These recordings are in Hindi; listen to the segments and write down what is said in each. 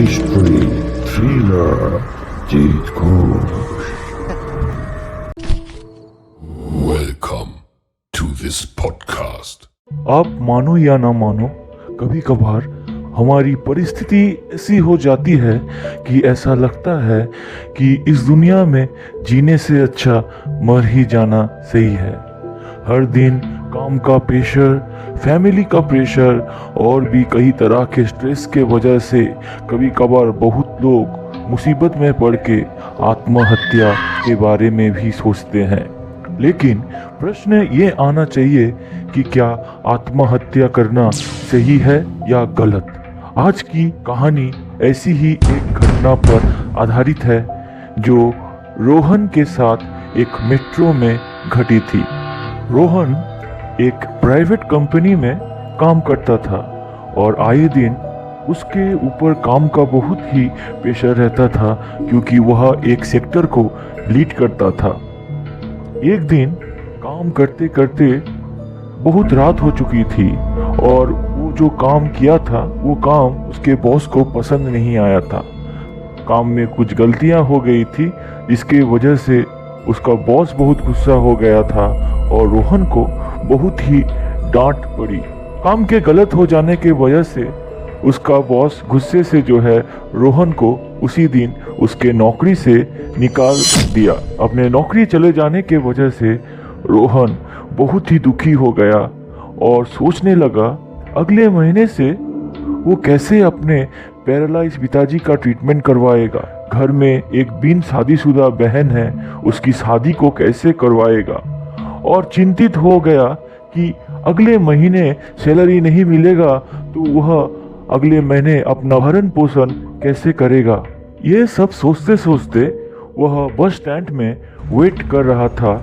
Mystery thriller Jeet Ghosh. Welcome to this podcast. आप मानो या ना मानो, कभी कभार हमारी परिस्थिति ऐसी हो जाती है कि ऐसा लगता है कि इस दुनिया में जीने से अच्छा मर ही जाना सही है। हर दिन काम का प्रेशर, फैमिली का प्रेशर और भी कई तरह के स्ट्रेस के वजह से कभी कभार बहुत लोग मुसीबत में पड़ के आत्महत्या के बारे में भी सोचते हैं। लेकिन प्रश्न ये आना चाहिए कि क्या आत्महत्या करना सही है या गलत। आज की कहानी ऐसी ही एक घटना पर आधारित है जो रोहन के साथ एक मेट्रो में घटी थी। रोहन एक प्राइवेट कंपनी में काम करता था और आए दिन उसके ऊपर काम का बहुत ही प्रेशर रहता था क्योंकि वह एक सेक्टर को लीड करता था। एक दिन काम करते करते बहुत रात हो चुकी थी और वो जो काम किया था वो काम उसके बॉस को पसंद नहीं आया था। काम में कुछ गलतियां हो गई थी जिसके वजह से उसका बॉस बहुत गुस्सा हो गया था और रोहन को बहुत ही डांट पड़ी। काम के गलत हो जाने के वजह से उसका बॉस गुस्से से जो है रोहन को उसी दिन उसके नौकरी से निकाल दिया। अपने नौकरी चले जाने के वजह से रोहन बहुत ही दुखी हो गया और सोचने लगा अगले महीने से वो कैसे अपने पैरालाइज पिताजी का ट्रीटमेंट करवाएगा। घर में एक बिन शादीशुदा बहन है, उसकी शादी को कैसे करवाएगा। और चिंतित हो गया कि अगले महीने सैलरी नहीं मिलेगा तो वह अगले महीने अपना भरण पोषण कैसे करेगा। ये सब सोचते सोचते वह बस स्टैंड में वेट कर रहा था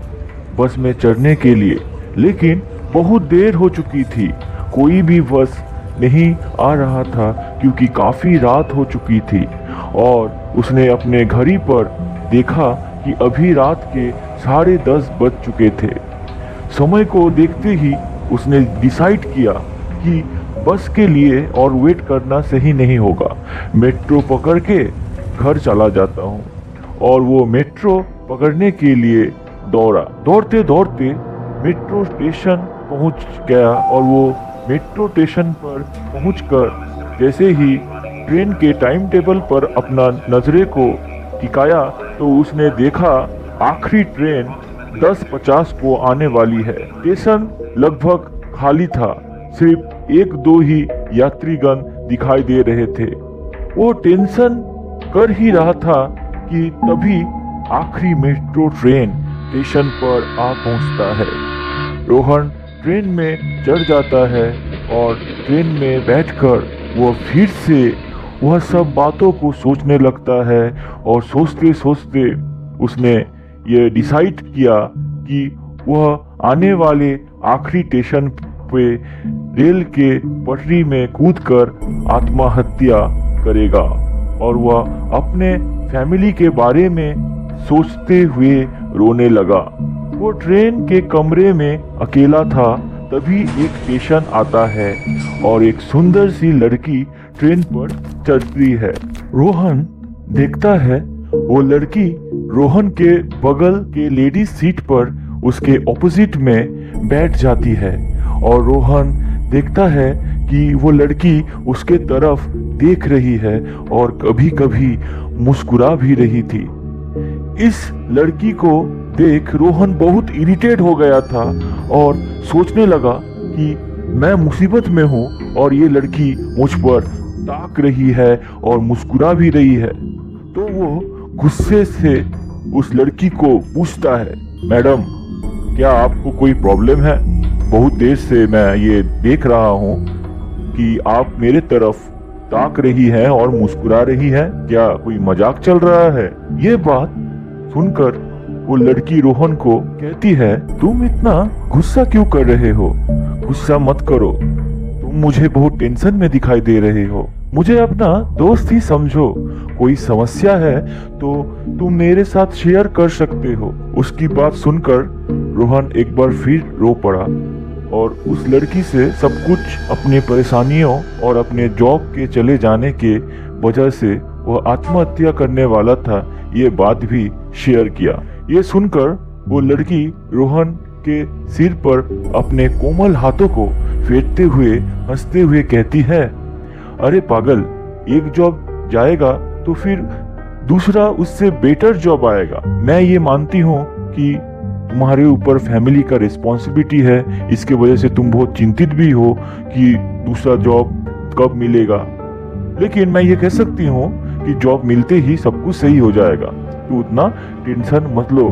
बस में चढ़ने के लिए, लेकिन बहुत देर हो चुकी थी। कोई भी बस नहीं आ रहा था क्योंकि काफ़ी रात हो चुकी थी और उसने अपने घड़ी पर देखा कि अभी रात के 10:30 बज चुके थे। समय को देखते ही उसने डिसाइड किया कि बस के लिए और वेट करना सही नहीं होगा, मेट्रो पकड़ के घर चला जाता हूँ। और वो मेट्रो पकड़ने के लिए दौड़ा। दौड़ते दौड़ते मेट्रो स्टेशन पहुँच गया और वो मेट्रो स्टेशन पर पहुंचकर जैसे ही ट्रेन के टाइम टेबल पर अपना नजरे को टिकाया तो उसने देखा आखिरी ट्रेन 10:50 को आने वाली है। स्टेशन लगभग खाली था, सिर्फ एक दो ही यात्रीगण दिखाई दे रहे थे। वो टेंशन कर ही रहा था कि तभी आखिरी मेट्रो ट्रेन स्टेशन पर आ पहुंचता है। रोहन ट्रेन में चढ़ जाता है और ट्रेन में बैठकर वो फिर से वह सब बातों को सोचने लगता है और सोचते सोचते उसने ये डिसाइड किया कि वह आने वाले आखिरी स्टेशन पे रेल के पटरी में कूदकर आत्महत्या करेगा। और वह अपने फैमिली के बारे में सोचते हुए रोने लगा। वो ट्रेन के कमरे में अकेला था, तभी एक स्टेशन आता है और एक सुंदर सी लड़की ट्रेन पर चढ़ती है। रोहन देखता है वो लड़की रोहन के बगल के लेडीज सीट पर उसके ऑपोजिट में बैठ जाती है और रोहन देखता है कि वो लड़की उसके तरफ देख रही है और कभी कभी मुस्कुरा भी रही थी। इस लड़की को देख रोहन बहुत इरिटेट हो गया था और सोचने लगा कि मैं मुसीबत में हूँ और ये लड़की मुझ पर ताक रही है और मुस्कुरा भी रही है। तो वो गुस्से से उस लड़की को पूछता है, मैडम क्या आपको कोई प्रॉब्लम है? बहुत देर से मैं ये देख रहा हूँ कि आप मेरे तरफ ताक रही हैं और मुस्कुरा रही हैं, क्या कोई मजाक चल रहा है? ये बात सुनकर वो लड़की रोहन को कहती है, तुम इतना गुस्सा क्यों कर रहे हो? गुस्सा मत करो, तुम मुझे बहुत टेंशन में दिखाई दे रहे हो। मुझे अपना दोस्त ही समझो, कोई समस्या है तो तुम मेरे साथ शेयर कर सकते हो। उसकी बात सुनकर रोहन एक बार फिर रो पड़ा और उस लड़की से सब कुछ अपने परेशानियों और अपने जॉब के चले जाने के वजह से वह आत्महत्या करने वाला था, ये बात भी शेयर किया। ये सुनकर वो लड़की रोहन के सिर पर अपने कोमल हाथों को फेरते हुए हंसते हुए कहती है, अरे पागल, एक जॉब जाएगा तो फिर दूसरा उससे बेटर जॉब आएगा। मैं ये मानती हूँ कि तुम्हारे ऊपर फैमिली का रिस्पॉन्सिबिलिटी है, इसके वजह से तुम बहुत चिंतित भी हो कि दूसरा जॉब कब मिलेगा, लेकिन मैं ये कह सकती हूँ कि जॉब मिलते ही सब कुछ सही हो जाएगा, तो उतना टेंशन मत लो।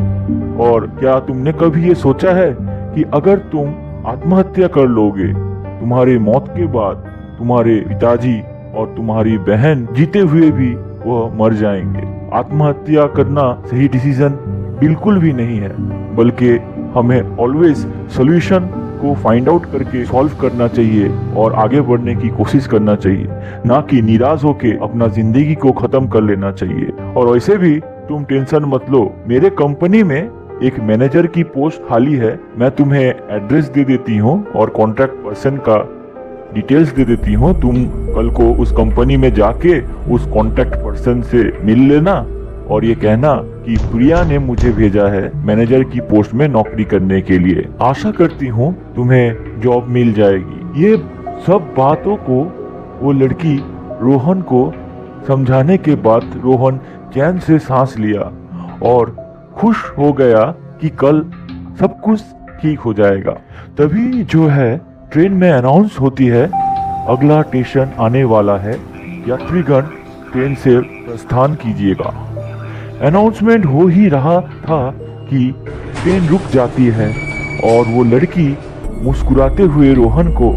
और क्या तुमने कभी ये सोचा है कि अगर तुम आत्महत्या कर लोगे, तुम्हारे मौत के बाद तुम्हारे पिताजी और तुम्हारी बहन जीते हुए भी वह मर जाएंगे। आत्महत्या करना सही डिसीजन बिल्कुल भी नहीं है, बल्कि हमें ऑलवेज सॉल्यूशन को फाइंड आउट करके सॉल्व करना चाहिए और आगे बढ़ने की कोशिश करना चाहिए, ना कि निराश होके अपना जिंदगी को खत्म कर लेना चाहिए। और वैसे भी तुम टेंशन मत लो, मेरे कंपनी में एक मैनेजर की पोस्ट खाली है, मैं तुम्हें एड्रेस दे देती हूँ और कॉन्ट्रैक्ट पर्सन का डिटेल्स दे देती हूँ। तुम कल को उस कंपनी में जाके उस कॉन्ट्रैक्ट पर्सन से मिल लेना और ये कहना कि प्रिया ने मुझे भेजा है मैनेजर की पोस्ट में नौकरी करने के लिए। आशा करती हूँ तुम्हें जॉब मिल जाएगी। ये सब बातों को वो लड़की रोहन को समझाने के बाद रोहन चैन से सांस लिया और खुश हो गया कि कल सब कुछ ठीक हो जाएगा। तभी जो है ट्रेन में अनाउंस होती है, अगला स्टेशन आने वाला है, यात्रीगण ट्रेन से प्रस्थान कीजिएगा। अनाउंसमेंट हो ही रहा था कि ट्रेन रुक जाती है और वो लड़की मुस्कुराते हुए रोहन को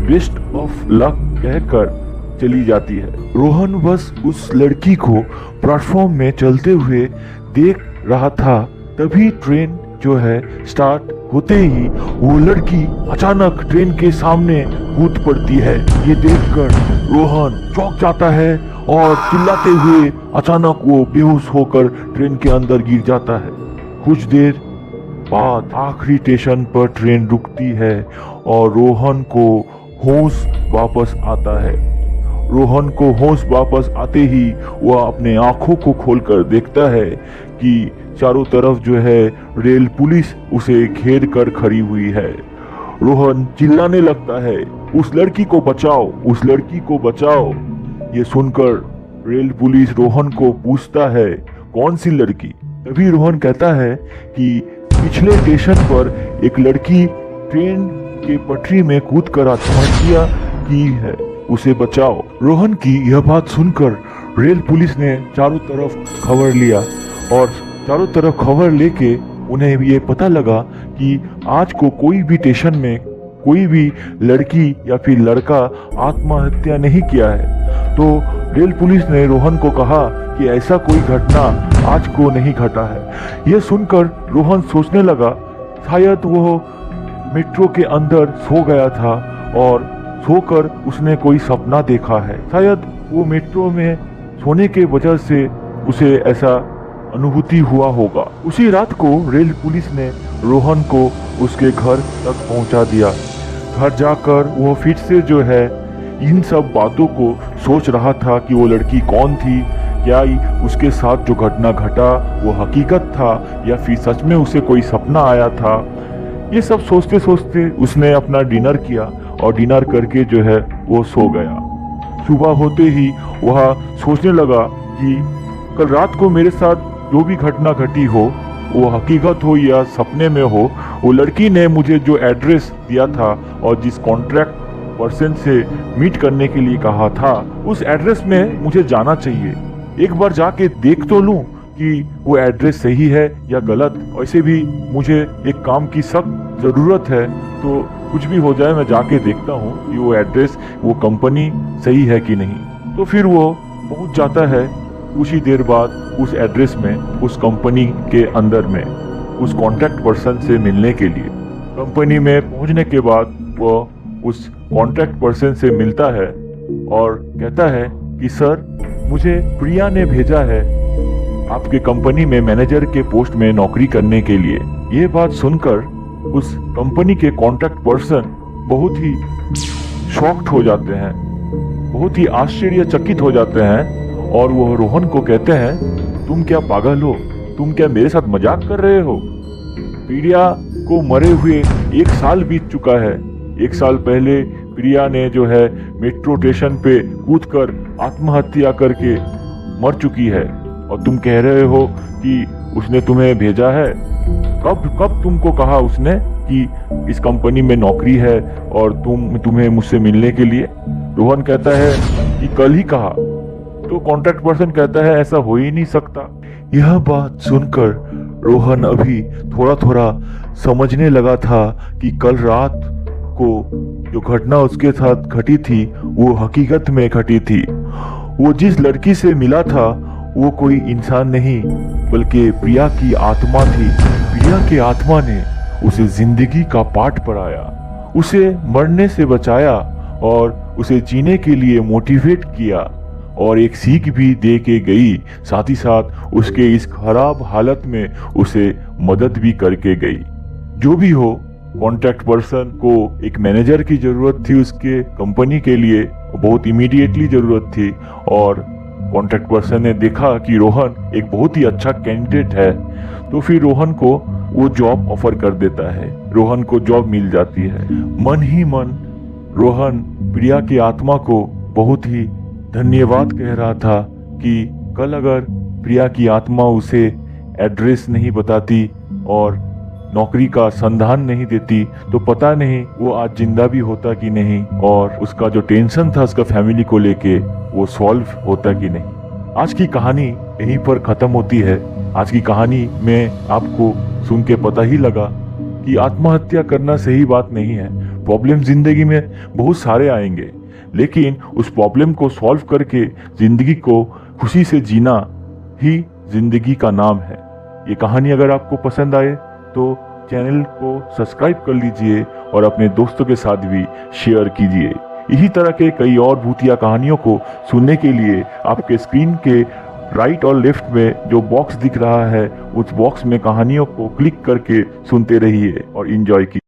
बेस्ट ऑफ लक कहकर चली जाती है। रोहन बस उस लड़की को प्लेटफॉर्म में चलते हुए देख रहा था, तभी ट्रेन जो है स्टार्ट होते ही वो लड़की अचानक ट्रेन के सामने कूद पड़ती है। ये देखकर रोहन चौंक जाता है और चिल्लाते हुए अचानक वो बेहोश होकर ट्रेन के अंदर गिर जाता है। कुछ देर बाद आखिरी स्टेशन पर ट्रेन रुकती है और रोहन को होश वापस आता है। रोहन को होश वापस आते ही वह अपने आंखों को खोलकर देखता है कि चारों तरफ जो है रेल पुलिस उसे घेर कर खड़ी हुई है। रोहन चिल्लाने लगता है, उस लड़की को बचाओ, उस लड़की को बचाओ। ये सुनकर रेल पुलिस रोहन को पूछता है, कौन सी लड़की? तभी रोहन कहता है कि पिछले स्टेशन पर एक लड़की ट्रेन के पटरी में कूदकर आत्महत्या की है, उसे बचाओ। रोहन की यह बात सुनकर रेल पुलिस ने चारों तरफ खबर लिया और चारों तरफ खबर लेके उन्हें ये पता लगा कि आज को कोई भी स्टेशन में कोई भी लड़की या फिर लड़का आत्महत्या नहीं किया है। तो रेल पुलिस ने रोहन को कहा कि ऐसा कोई घटना आज को नहीं घटा है। यह सुनकर रोहन सोचने लगा, शायद वो मेट्रो के अंदर सो गया था और सोकर उसने कोई सपना देखा है। शायद वो मेट्रो में सोने के वजह से उसे ऐसा अनुभूति हुआ होगा। उसी रात को रेल पुलिस ने रोहन को उसके घर तक पहुंचा दिया। घर जाकर वो फिर से जो है इन सब बातों को सोच रहा था कि वो लड़की कौन थी, क्या उसके साथ जो घटना घटा वो हकीकत था या फिर सच में उसे कोई सपना आया था। ये सब सोचते सोचते उसने अपना डिनर किया और डिनर करके जो है वो सो गया। सुबह होते ही वह सोचने लगा कि कल रात को मेरे साथ जो भी घटना घटी हो, वो हकीकत हो या सपने में हो, वो लड़की ने मुझे जो एड्रेस दिया था और जिस कॉन्ट्रैक्ट पर्सन से मीट करने के लिए कहा था, उस एड्रेस में मुझे जाना चाहिए। एक बार जाके देख तो लूं कि वो एड्रेस सही है या गलत। वैसे भी मुझे एक काम की सख्त ज़रूरत है, तो कुछ भी हो जाए मैं जाके देखता हूँ कि वो एड्रेस, वो कंपनी सही है कि नहीं। तो फिर वो पहुँच जाता है कुछ ही देर बाद उस एड्रेस में, उस कंपनी के अंदर में, उस कॉन्ट्रैक्ट पर्सन से मिलने के लिए। कंपनी में पहुंचने के बाद वो उस कॉन्ट्रैक्ट पर्सन से मिलता है और कहता है कि सर, मुझे प्रिया ने भेजा है आपके कंपनी में मैनेजर के पोस्ट में नौकरी करने के लिए। ये बात सुनकर उस कंपनी के कॉन्ट्रैक्ट पर्सन बहुत ही शॉक्ड हो जाते हैं। बहुत ही आश्चर्यचकित हो जाते हैं और वह रोहन को कहते हैं, तुम क्या पागल हो? तुम क्या मेरे साथ मजाक कर रहे हो? प्रिया को मरे हुए 1 साल बीत चुका है। 1 साल पहले प्रिया ने जो है मेट्रो स्टेशन पे कूदकर आत्महत्या करके मर चुकी है और तुम कह रहे हो कि उसने तुम्हें भेजा है। कब तुमको कहा उसने कि इस कंपनी में नौकरी है और तुम्हें मुझसे मिलने के लिए? रोहन कहता है कि कल ही कहा। तो कॉन्ट्रैक्ट पर्सन कहता है ऐसा हो ही नहीं सकता। यह बात सुनकर रोहन अभी थोड़ा थोड़ा समझने लगा था कि कल रात को जो घटना उसके साथ घटी थी वो हकीकत में घटी थी। वो जिस लड़की से मिला था वो कोई इंसान नहीं बल्कि प्रिया की आत्मा थी। प्रिया की आत्मा ने उसे जिंदगी का पाठ पढ़ाया, उसे मरने से बचाया और उसे जीने के लिए मोटिवेट किया और एक सीख भी दे के गई। साथ ही साथ उसके इस खराब हालत में उसे मदद भी करके गई। जो भी हो, कॉन्ट्रैक्ट पर्सन को एक मैनेजर की जरूरत थी उसके कंपनी के लिए, बहुत इमीडिएटली जरूरत थी और कॉन्ट्रैक्ट पर्सन ने देखा कि रोहन एक बहुत ही अच्छा कैंडिडेट है तो फिर रोहन को वो जॉब ऑफर कर देता है। रोहन को जॉब मिल जाती है। मन ही मन रोहन प्रिया की आत्मा को बहुत ही धन्यवाद कह रहा था कि कल अगर प्रिया की आत्मा उसे एड्रेस नहीं बताती और नौकरी का संधान नहीं देती तो पता नहीं वो आज जिंदा भी होता कि नहीं और उसका जो टेंशन था उसका फैमिली को लेके वो सॉल्व होता कि नहीं। आज की कहानी यहीं पर खत्म होती है। आज की कहानी में आपको सुन के पता ही लगा कि आत्महत्या करना सही बात नहीं है। प्रॉब्लम जिंदगी में बहुत सारे आएंगे लेकिन उस प्रॉब्लम को सॉल्व करके जिंदगी को खुशी से जीना ही जिंदगी का नाम है। ये कहानी अगर आपको पसंद आए तो चैनल को सब्सक्राइब कर लीजिए और अपने दोस्तों के साथ भी शेयर कीजिए। इसी तरह के कई और भूतिया कहानियों को सुनने के लिए आपके स्क्रीन के राइट और लेफ्ट में जो बॉक्स दिख रहा है उस बॉक्स में कहानियों को क्लिक करके सुनते रहिए और एंजॉय कीजिए।